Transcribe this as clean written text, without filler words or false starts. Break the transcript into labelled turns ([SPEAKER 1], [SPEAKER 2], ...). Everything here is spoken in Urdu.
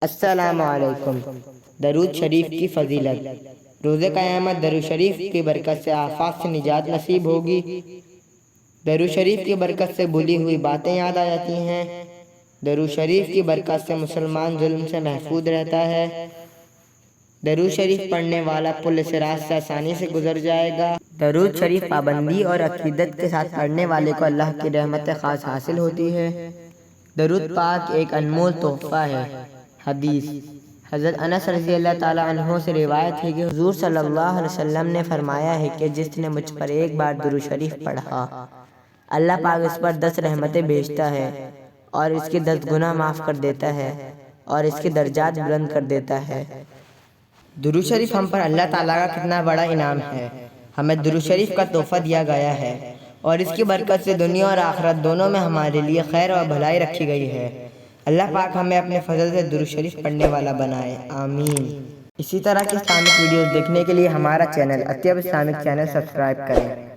[SPEAKER 1] السلام علیکم۔ درود شریف کی فضیلت۔ روز قیامت درود شریف کی برکت سے آفات سے نجات نصیب ہوگی۔ درود شریف کی برکت سے بھولی ہوئی باتیں یاد آ جاتی ہیں۔ درود شریف کی برکت سے مسلمان ظلم سے محفوظ رہتا ہے۔ درود شریف پڑھنے والا پل صراط سے آسانی سے گزر جائے گا۔ درود شریف پابندی اور عقیدت کے ساتھ پڑھنے والے کو اللہ کی رحمت خاص حاصل ہوتی ہے۔ درود پاک ایک انمول تحفہ ہے۔ حدیث: حضرت انس رضی اللہ تعالیٰ عنہ سے روایت ہے کہ حضور صلی اللہ علیہ وسلم نے فرمایا ہے کہ جس نے مجھ پر ایک بار درود شریف پڑھا، اللہ پاک اس پر 10 رحمتیں بھیجتا ہے اور اس کے 10 گناہ معاف کر دیتا ہے اور اس کے درجات بلند کر دیتا ہے۔ درود شریف ہم پر اللہ تعالیٰ کا کتنا بڑا انعام ہے۔ ہمیں درود شریف کا تحفہ دیا گیا ہے اور اس کی برکت سے دنیا اور آخرت دونوں میں ہمارے لیے خیر اور بھلائی رکھی گئی ہے۔ اللہ پاک ہمیں اپنے فضل سے درود شریف پڑھنے والا بنائے، آمین۔ اسی طرح کی اسلامک ویڈیوز دیکھنے کے لیے ہمارا channel Ateeb Islamic channel subscribe کریں۔